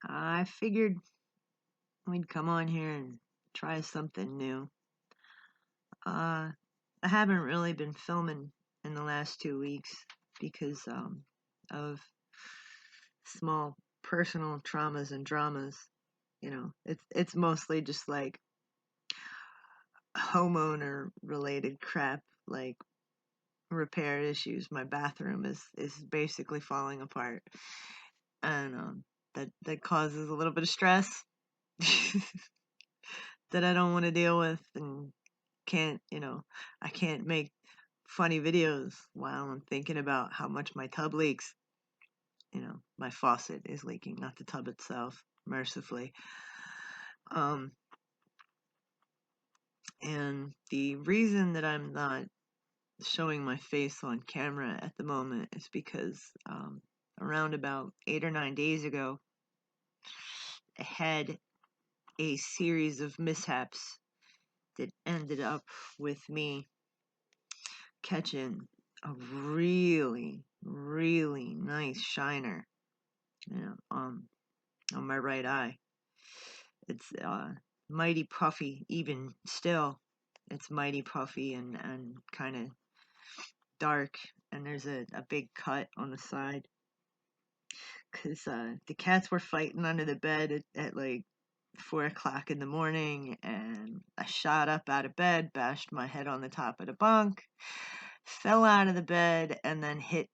I figured we'd come on here and try something new. I haven't really been filming in the last 2 weeks because of small personal traumas and dramas. It's mostly just like homeowner related crap, like repair issues. My bathroom is basically falling apart, and that causes a little bit of stress that I don't want to deal with, and can't, I can't make funny videos while I'm thinking about how much my tub leaks. My faucet is leaking, not the tub itself, mercifully. And the reason that I'm not showing my face on camera at the moment is because around about 8 or 9 days ago, I had a series of mishaps that ended up with me catching a really, really nice shiner, on my right eye. It's mighty puffy, even still. It's mighty puffy and kind of dark, and there's a big cut on the side. Because the cats were fighting under the bed at like 4 o'clock in the morning, and I shot up out of bed, bashed my head on the top of the bunk, fell out of the bed, and then hit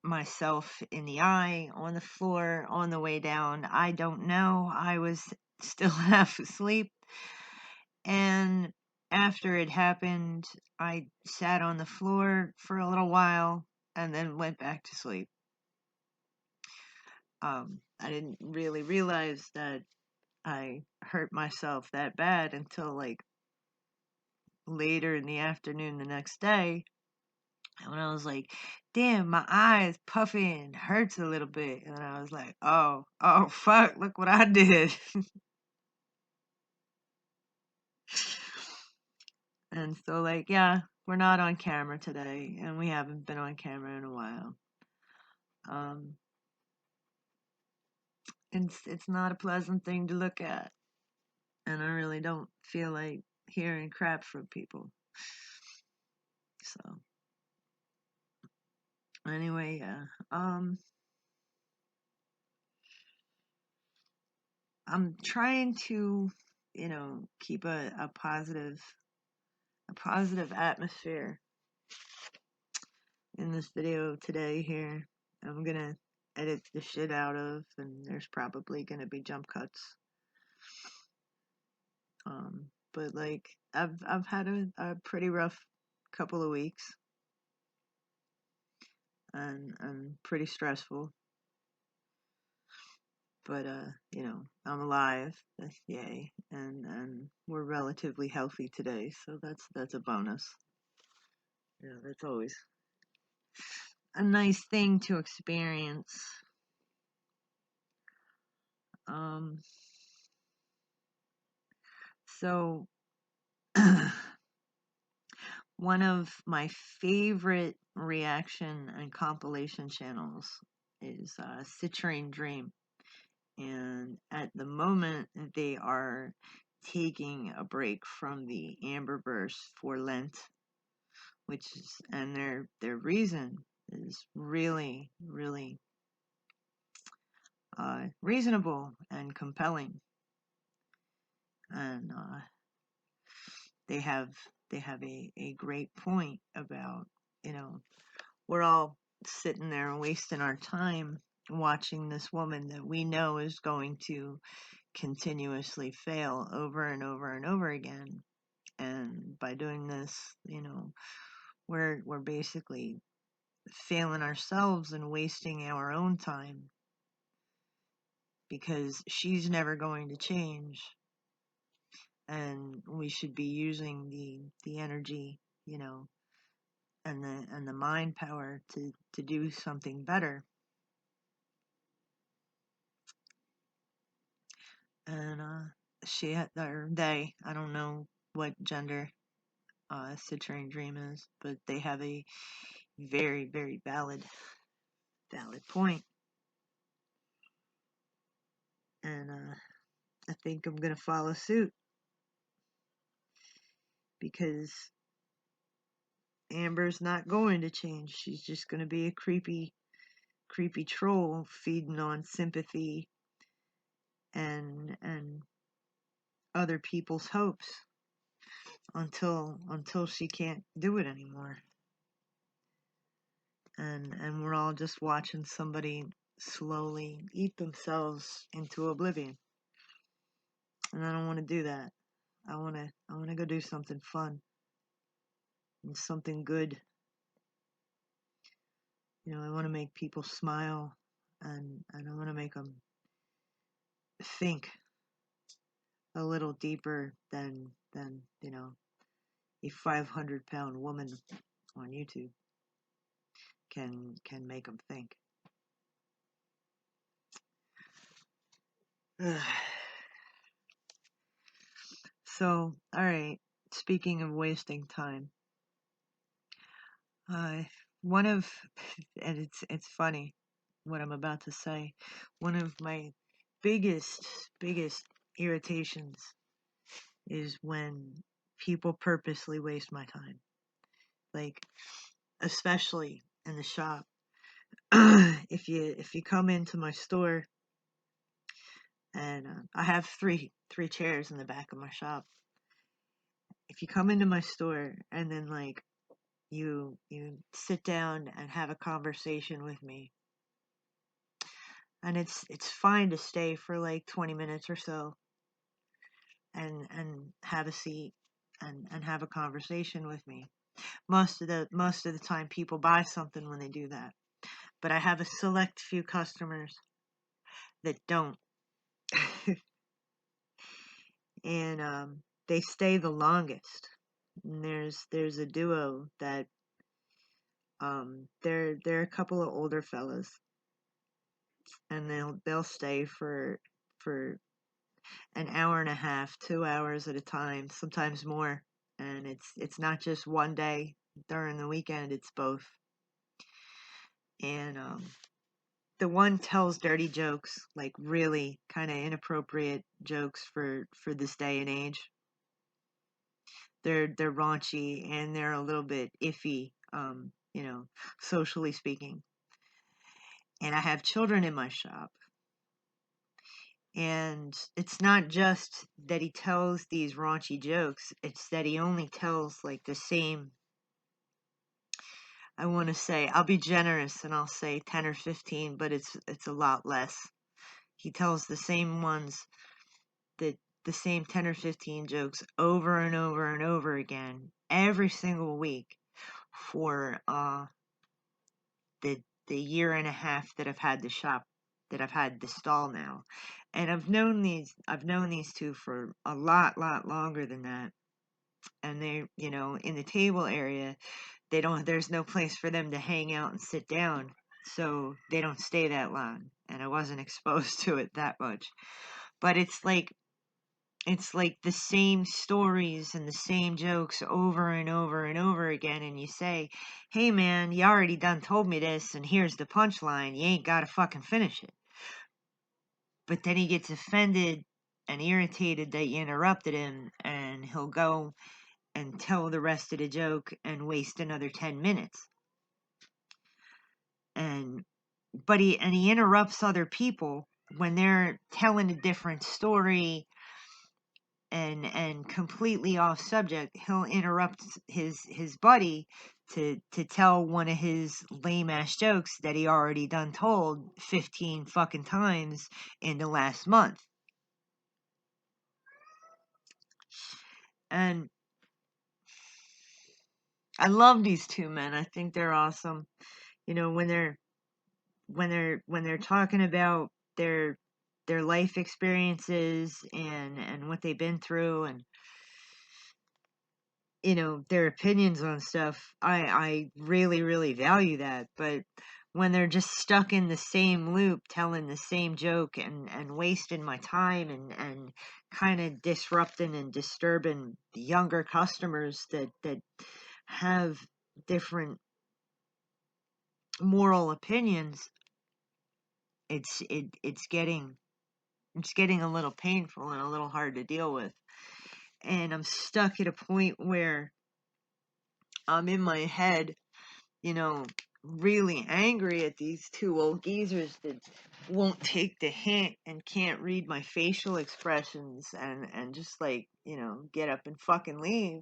myself in the eye on the floor on the way down. I don't know. I was still half asleep. And after it happened, I sat on the floor for a little while and then went back to sleep. I didn't really realize that I hurt myself that bad until like later in the afternoon the next day, when I was like, damn, my eye is puffy and hurts a little bit. And I was like, oh, fuck, look what I did. And so, like, yeah, we're not on camera today, and we haven't been on camera in a while. Um, it's not a pleasant thing to look at, and I really don't feel like hearing crap from people. So, anyway, yeah. I'm trying to, keep a positive atmosphere in this video today here. I'm gonna edit the shit out of, and there's probably gonna be jump cuts. But like I've had a pretty rough couple of weeks, and pretty stressful. But I'm alive, yay, and we're relatively healthy today, so that's a bonus. Yeah, that's always a nice thing to experience. So one of my favorite reaction and compilation channels is Citrine Dream. And at the moment, they are taking a break from the Amberverse for Lent, and their reason is really, really reasonable and compelling. And they have a great point about, we're all sitting there wasting our time watching this woman that we know is going to continuously fail over and over and over again. And by doing this, we're basically failing ourselves and wasting our own time, because she's never going to change, and we should be using the energy, and the mind power to do something better. And they, I don't know what gender Citrine Dream is, but they have a very, very valid point. And I think I'm gonna follow suit, because Amber's not going to change. She's just gonna be a creepy troll feeding on sympathy and other people's hopes until she can't do it anymore. And we're all just watching somebody slowly eat themselves into oblivion. And I don't want to do that. I want to go do something fun and something good. I want to make people smile, and I want to make them think a little deeper than a 500-pound woman on YouTube can make them think. So, all right. Speaking of wasting time, one of, and it's funny what I'm about to say. One of my biggest irritations is when people purposely waste my time. Like, especially in the shop. If you come into my store, and I have three chairs in the back of my shop. If you come into my store and then like you sit down and have a conversation with me, and it's fine to stay for like 20 minutes or so and have a seat and have a conversation with me. Most of the time people buy something when they do that. But I have a select few customers that don't. And they stay the longest. And there's a duo that they're a couple of older fellas, and they'll stay for an hour and a half, 2 hours at a time, sometimes more. And it's not just one day during the weekend, it's both. And the one tells dirty jokes, like really kind of inappropriate jokes for this day and age. They're raunchy, and they're a little bit iffy, socially speaking. And I have children in my shop. And it's not just that he tells these raunchy jokes, it's that he only tells like the same, I want to say, I'll be generous and I'll say 10 or 15, but it's a lot less. He tells the same ones, the same 10 or 15 jokes over and over and over again every single week for the year and a half that I've had the shop, that I've had the stall now. And I've known these two for a lot longer than that. And they, in the table area, there's no place for them to hang out and sit down. So they don't stay that long. And I wasn't exposed to it that much. But it's like the same stories and the same jokes over and over and over again. And you say, hey man, you already done told me this, and here's the punchline. You ain't gotta fucking finish it. But then he gets offended and irritated that you interrupted him, and he'll go and tell the rest of the joke and waste another 10 minutes. But he interrupts other people when they're telling a different story and completely off subject. He'll interrupt his buddy to tell one of his lame ass jokes that he already done told 15 fucking times in the last month. And I love these two men. I think they're awesome. When they're talking about their life experiences and what they've been through, and their opinions on stuff, I really value that. But when they're just stuck in the same loop telling the same joke and wasting my time and kind of disrupting and disturbing the younger customers that have different moral opinions, it's getting It's getting a little painful and a little hard to deal with. And I'm stuck at a point where I'm in my head, you know, really angry at these two old geezers that won't take the hint and can't read my facial expressions and just like, get up and fucking leave.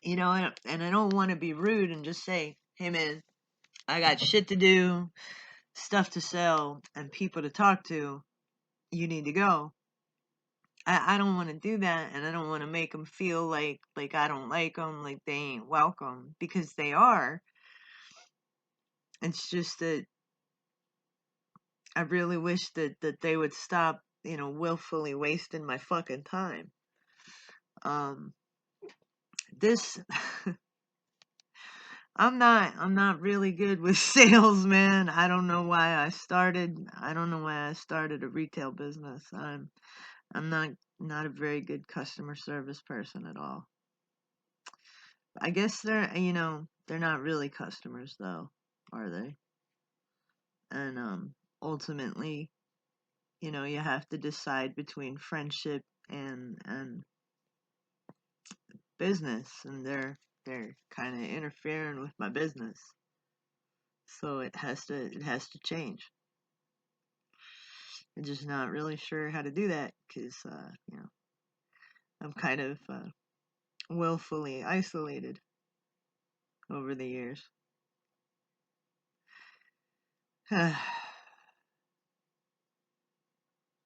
And I don't want to be rude and just say, hey man, I got shit to do, stuff to sell, and people to talk to. You need to go. I don't want to do that, and I don't want to make them feel like I don't like them, like they ain't welcome, because they are. It's just that I really wish that they would stop, willfully wasting my fucking time. This I'm not really good with sales, man. I don't know why I started a retail business. I'm not a very good customer service person at all. I guess they're not really customers though, are they? And ultimately, you have to decide between friendship and business, and they're kind of interfering with my business. So it has to change. I'm just not really sure how to do that because I'm kind of willfully isolated over the years.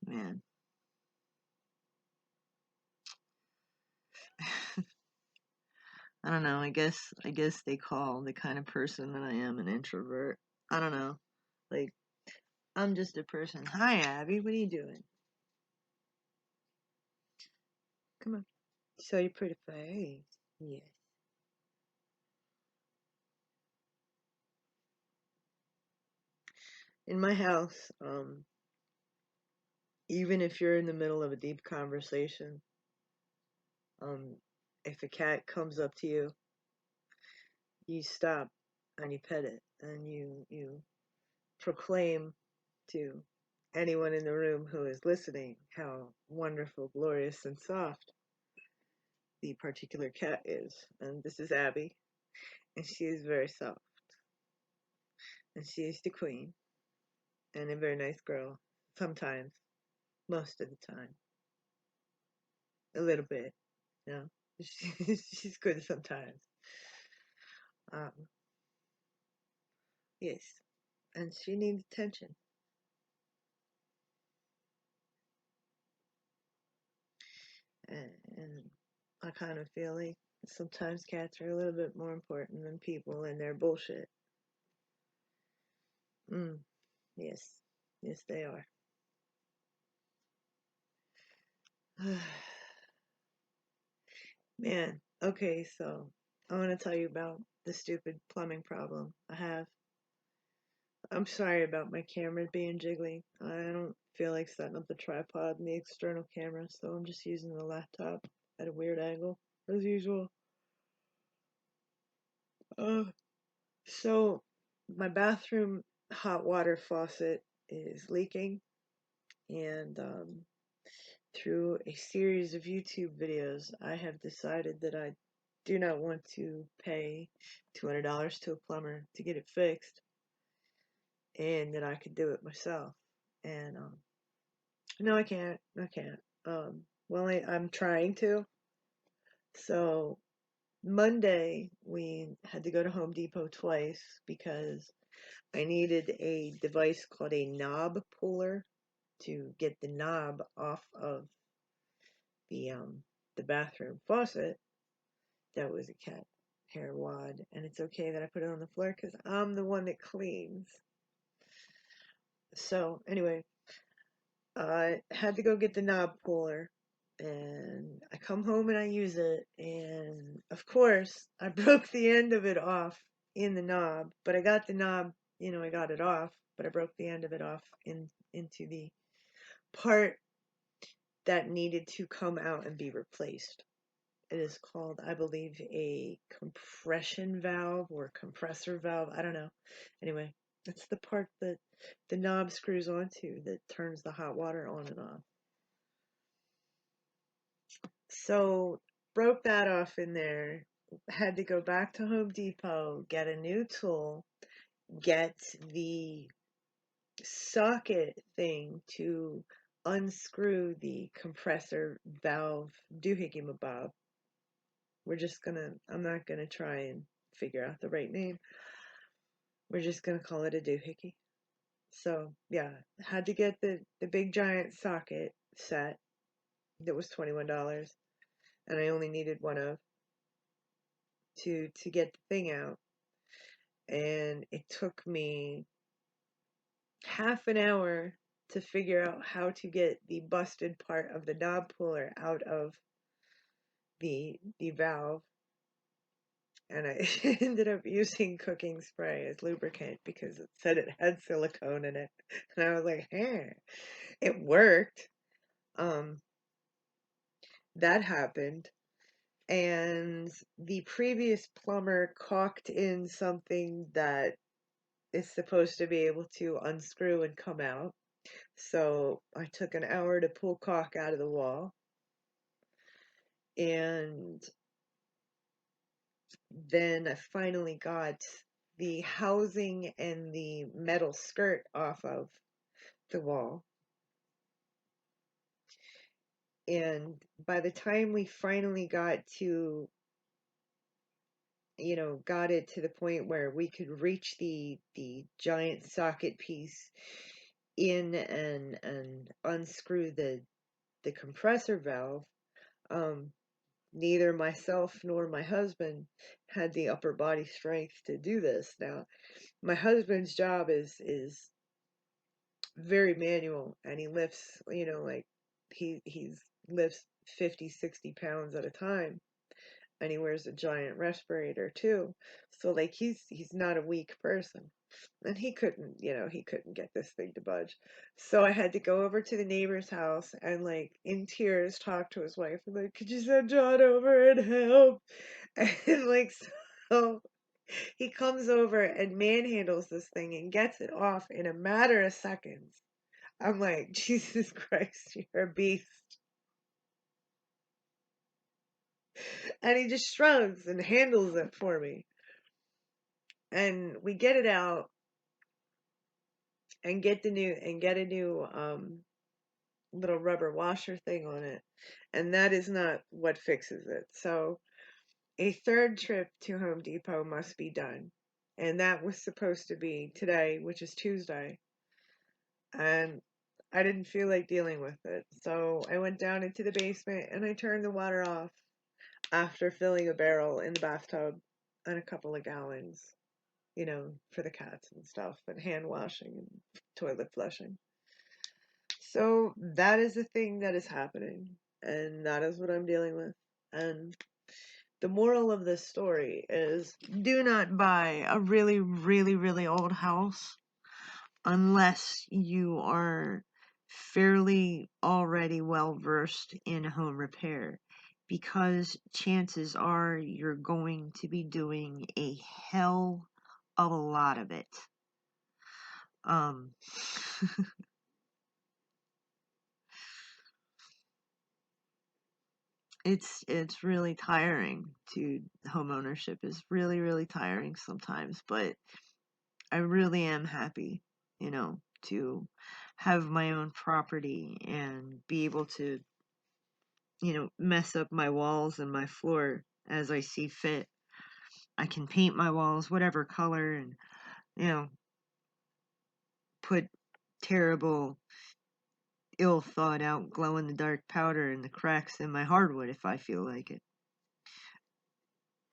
Man. I don't know. I guess they call the kind of person that I am an introvert. I don't know. Like, I'm just a person. Hi, Abby. What are you doing? Come on. Show your pretty face. Yes. In my house, even if you're in the middle of a deep conversation, um, if a cat comes up to you, you stop and you pet it and you proclaim to anyone in the room who is listening how wonderful, glorious, and soft the particular cat is. And this is Abby, and she is very soft, and she is the queen, and a very nice girl. Sometimes, most of the time, a little bit, you know. She's good sometimes. Um, yes, and she needs attention. And I kind of feel like sometimes cats are a little bit more important than people and their bullshit. Mm, yes, yes, they are. Man, okay, so I want to tell you about the stupid plumbing problem I have. I'm sorry about my camera being jiggly. I don't feel like setting up the tripod and the external camera, so I'm just using the laptop at a weird angle, as usual. Uh, so, my bathroom hot water faucet is leaking, and through a series of YouTube videos, I have decided that I do not want to pay $200 to a plumber to get it fixed, and that I could do it myself. And no, I can't. I can't. Well, I'm trying to. So Monday we had to go to Home Depot twice because I needed a device called a knob puller to get the knob off of the um the bathroom faucet. That was a cat hair wad, and it's okay that I put it on the floor because I'm the one that cleans. So anyway, I had to go get the knob puller, and I come home and I use it, and of course I broke the end of it off in the knob, but I got the knob, I got it off, but I broke the end of it off into the part that needed to come out and be replaced. It is called, I believe, a compression valve or compressor valve. I don't know. Anyway, That's the part that the knob screws onto that turns the hot water on and off. So broke that off in there. Had to go back to Home Depot, get a new tool, get the socket thing to unscrew the compressor valve doohickey mabob. I'm not gonna try and figure out the right name. We're just gonna call it a doohickey. So yeah, had to get the big giant socket set that was $21, and I only needed one of to get the thing out, and it took me half an hour to figure out how to get the busted part of the knob puller out of the valve, and I ended up using cooking spray as lubricant because it said it had silicone in it, and I was like, hey, it worked. um that happened, and the previous plumber caulked in something that is supposed to be able to unscrew and come out. So I took an hour to pull caulk out of the wall, and then I finally got the housing and the metal skirt off of the wall. And by the time we finally got it to the point where we could reach the giant socket piece in and unscrew the compressor valve, um, neither myself nor my husband had the upper body strength to do this. Now, my husband's job is very manual, and he lifts, like he's lifts 50, 60 pounds at a time, and he wears a giant respirator too. So like he's not a weak person. And he couldn't get this thing to budge. So I had to go over to the neighbor's house and like in tears talk to his wife and like, could you send John over and help? And like so he comes over and manhandles this thing and gets it off in a matter of seconds. I'm like, Jesus Christ, you're a beast. And he just shrugs and handles it for me. And we get it out and get a new little rubber washer thing on it. And that is not what fixes it. So a third trip to Home Depot must be done. And that was supposed to be today, which is Tuesday. And I didn't feel like dealing with it. So I went down into the basement and I turned the water off after filling a barrel in the bathtub and a couple of gallons, for the cats and stuff, and hand washing and toilet flushing. So that is the thing that is happening, and that is what I'm dealing with. And the moral of this story is do not buy a really, really, really old house unless you are fairly already well versed in home repair, because chances are you're going to be doing a hell of a lot of it. Um, it's really tiring. To Home ownership is really, really tiring sometimes, but I really am happy, to have my own property and be able to, mess up my walls and my floor as I see fit. I can paint my walls whatever color and, you know, put terrible, ill thought out glow in the dark powder in the cracks in my hardwood if I feel like it.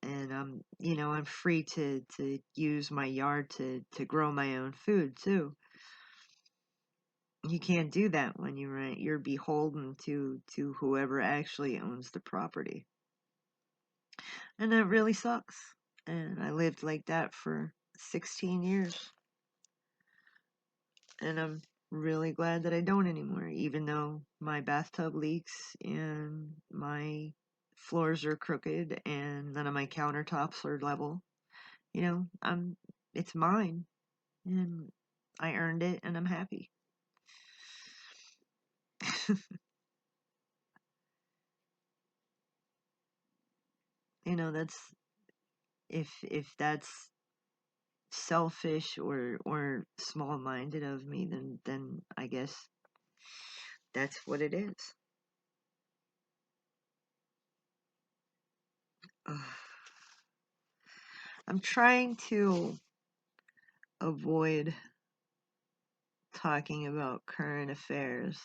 And I'm free to use my yard to grow my own food too. You can't do that when you rent. You're beholden to whoever actually owns the property. And that really sucks. And I lived like that for 16 years. And I'm really glad that I don't anymore, even though my bathtub leaks and my floors are crooked and none of my countertops are level. It's mine. and I earned it, and I'm happy. That's if that's selfish or small-minded of me, then I guess that's what it is. Ugh. I'm trying to avoid talking about current affairs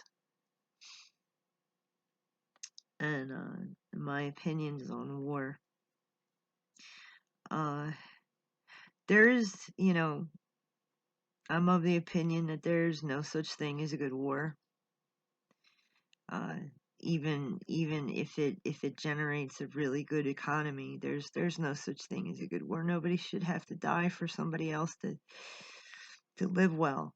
and my opinions on war. Uh, there's, I'm of the opinion that there's no such thing as a good war. Uh, even if it generates a really good economy, there's no such thing as a good war. Nobody should have to die for somebody else to live well.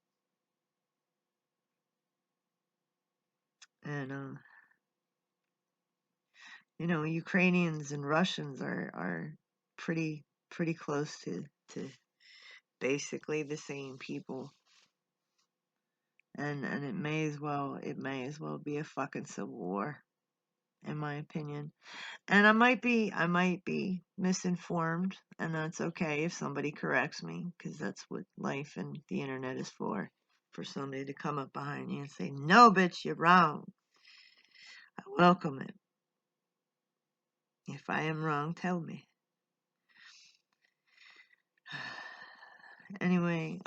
And Ukrainians and Russians are pretty close to basically the same people. And it may as well be a fucking civil war, in my opinion. And I might be misinformed, and that's okay if somebody corrects me, because that's what life and the internet is for somebody to come up behind you and say, "No, bitch, you're wrong." I welcome it. If I am wrong, tell me. Anyway,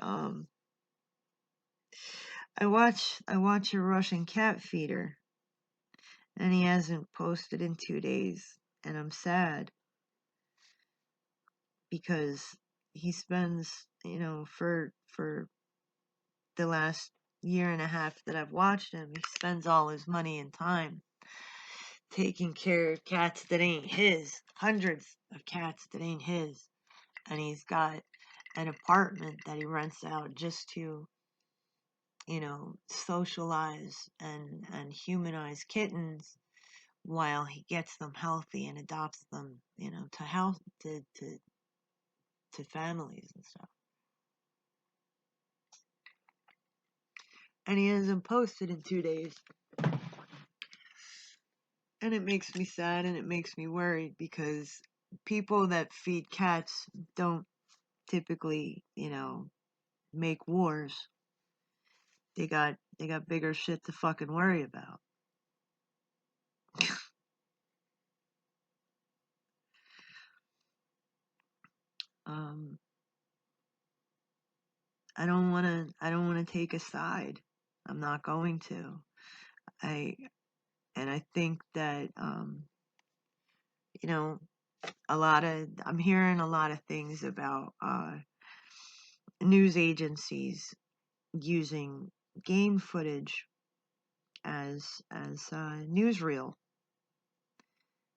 I watch a Russian cat feeder, and he hasn't posted in 2 days, and I'm sad because he spends, for the last year and a half that I've watched him, he spends all his money and time taking care of cats that ain't his, hundreds of cats that ain't his, and he's got an apartment that he rents out just to, socialize and humanize kittens while he gets them healthy and adopts them, to health to families and stuff. And he hasn't posted in 2 days. And it makes me sad and it makes me worried because people that feed cats don't typically, make wars. They got bigger shit to fucking worry about. um I don't wanna take a side. I'm not going to. I and I think that you know I'm hearing a lot of things about news agencies using game footage as newsreel,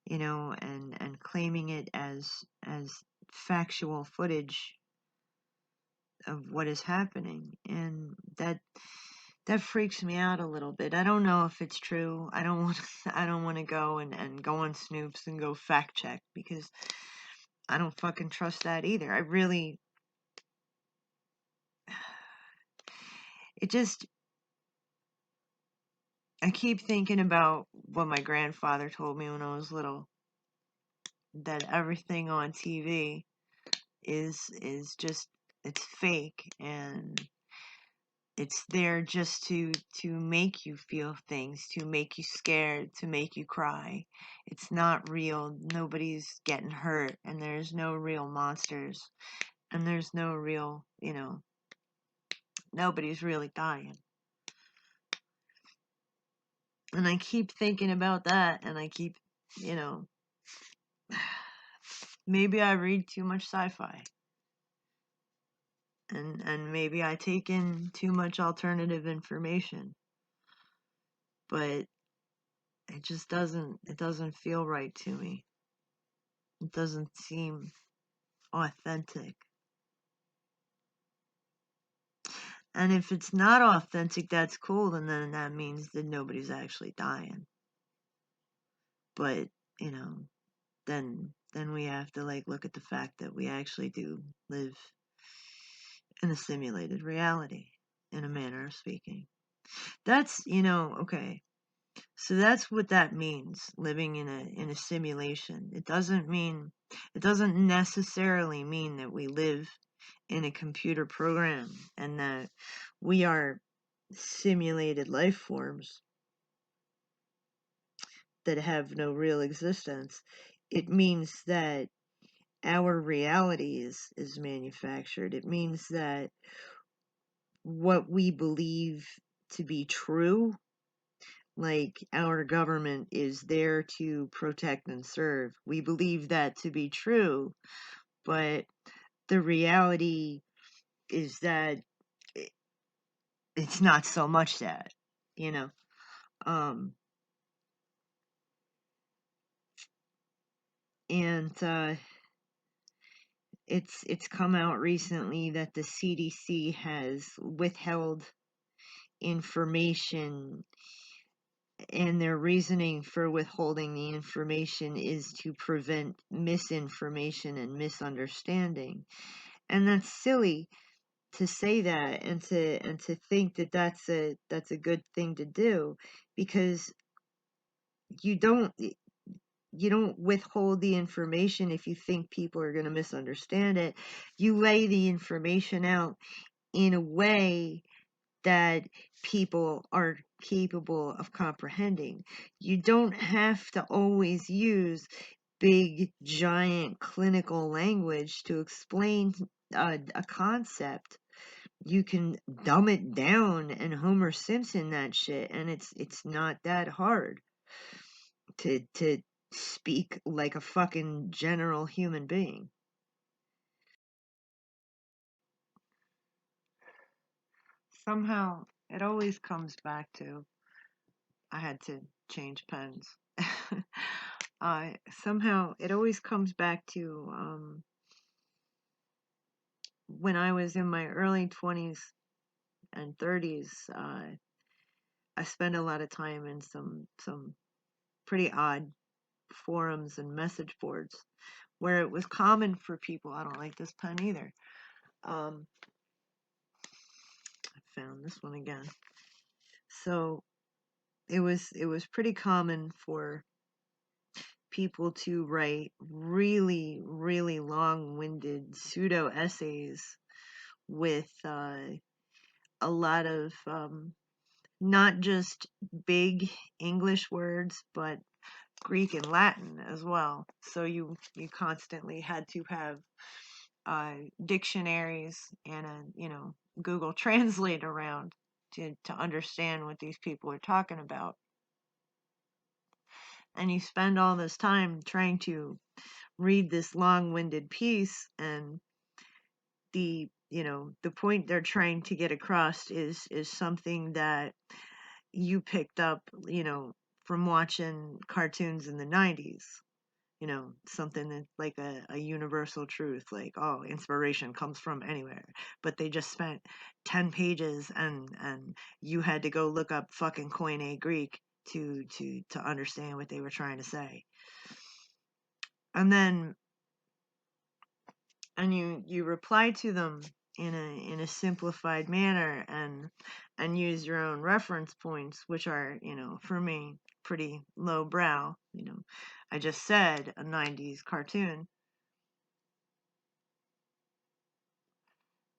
and claiming it as factual footage of what is happening, and that freaks me out a little bit. I don't know if it's true. I don't want I don't want to go and go on Snoops and go fact check because I don't fucking trust that either. It just I keep thinking about what my grandfather told me when I was little, that everything on TV is just, it's fake, and it's there just to make you feel things, to make you scared, to make you cry. It's not real. Nobody's getting hurt, and there's no real monsters, and there's no real, nobody's really dying. And I keep thinking about that, and I keep, you know, maybe I read too much sci-fi, and maybe I take in too much alternative information, but it doesn't feel right to me. It doesn't seem authentic. And if it's not authentic, that's cool, and then that means that nobody's actually dying. But, you know, then we have to like look at the fact that we actually do live in a simulated reality, in a manner of speaking. That's, okay. So that's what that means, living in a simulation. It doesn't necessarily mean that we live in a computer program and that we are simulated life forms that have no real existence. It means that our reality is manufactured. It means that what we believe to be true, like our government is there to protect and serve, we believe that to be true, but the reality is that it's not so much that, you know. Um, and it's come out recently that the CDC has withheld information, and their reasoning for withholding the information is to prevent misinformation and misunderstanding. And that's silly to say that, and to think that that's a good thing to do, because you don't you don't withhold the information if you think people are going to misunderstand it. You lay the information out in a way that people are capable of comprehending. You don't have to always use big, giant clinical language to explain a concept. You can dumb it down and Homer Simpson that shit, and it's not that hard to speak like a fucking general human being. Somehow it always comes back to, I had to change pens. Somehow it always comes back to when I was in my early 20s and 30s. I spent a lot of time in some pretty odd forums and message boards where it was common for people. I don't like this pen either. I found this one again. So it was pretty common for people to write really, really long-winded pseudo essays with a lot of not just big English words, but Greek and Latin as well. So you constantly had to have dictionaries and a Google Translate around to understand what these people are talking about. And you spend all this time trying to read this long-winded piece, and the point they're trying to get across is something that you picked up from watching cartoons in the 90s. Something that's like a universal truth, like, oh, inspiration comes from anywhere. But they just spent 10 pages and you had to go look up fucking Koine Greek to understand what they were trying to say. And then you reply to them in a simplified manner, and use your own reference points, which are, for me, pretty lowbrow. I just said a 90s cartoon,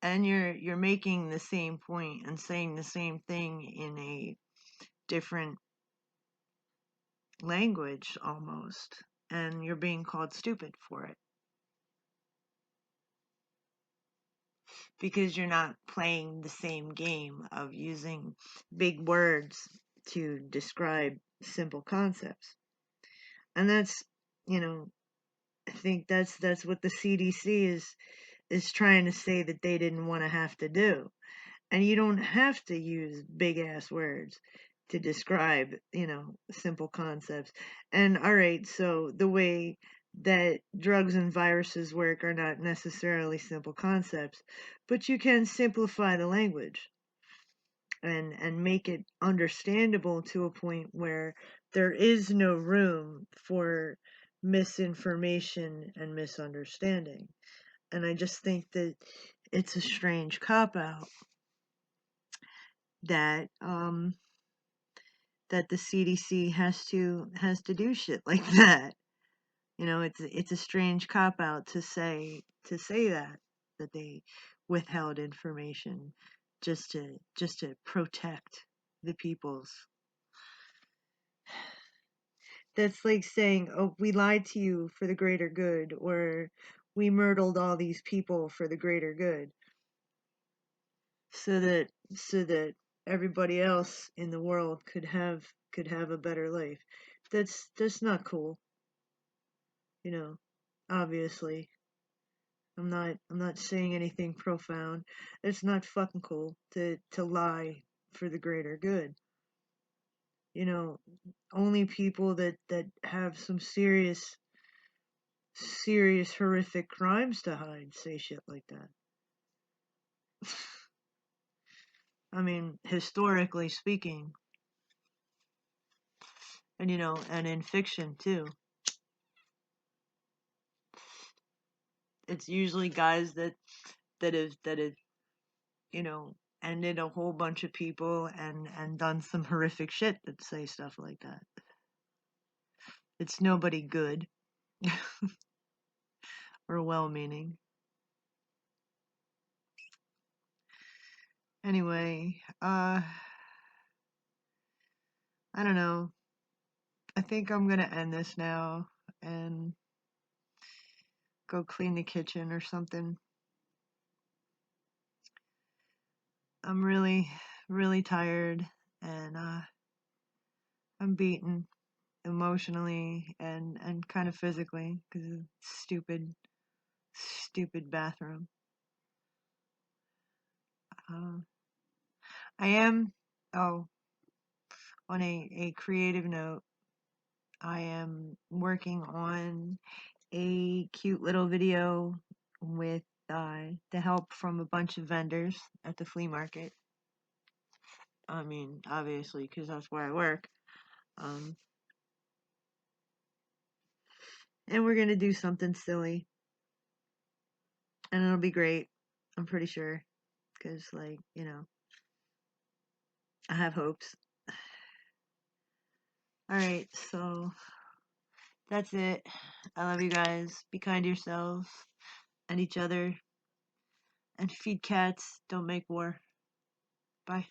and you're making the same point and saying the same thing in a different language almost, and you're being called stupid for it, because you're not playing the same game of using big words to describe simple concepts. And that's, you know, I think that's what the CDC is trying to say that they didn't want to have to do. And you don't have to use big ass words to describe, simple concepts. And all right, so the way that drugs and viruses work are not necessarily simple concepts, but you can simplify the language and make it understandable to a point where there is no room for misinformation and misunderstanding. And I just think that it's a strange cop-out that that the CDC has to do shit like that. You know, it's a strange cop-out to say that they withheld information just to protect the peoples. That's like saying, "Oh, we lied to you for the greater good," or "We murdered all these people for the greater good," so that everybody else in the world could have a better life. That's not cool, you know. Obviously, I'm not saying anything profound. It's not fucking cool to lie for the greater good. You know, only people that have some serious horrific crimes to hide say shit like that. I mean, historically speaking, and you know, and in fiction too. It's usually guys that have, you know, ended a whole bunch of people and done some horrific shit that say stuff like that. It's nobody good or well-meaning. Anyway, I don't know. I think I'm gonna end this now and go clean the kitchen or something. I'm really, really tired and I'm beaten emotionally and kind of physically because of stupid bathroom. Uh, I am, oh, on a creative note, I am working on a cute little video with the help from a bunch of vendors at the flea market. I mean, obviously, because that's where I work. Um, and we're gonna do something silly, and it'll be great. I'm pretty sure, because like you know, I have hopes. All right, so that's it. I love you guys. Be kind to yourselves and each other, and feed cats. Don't make war. Bye.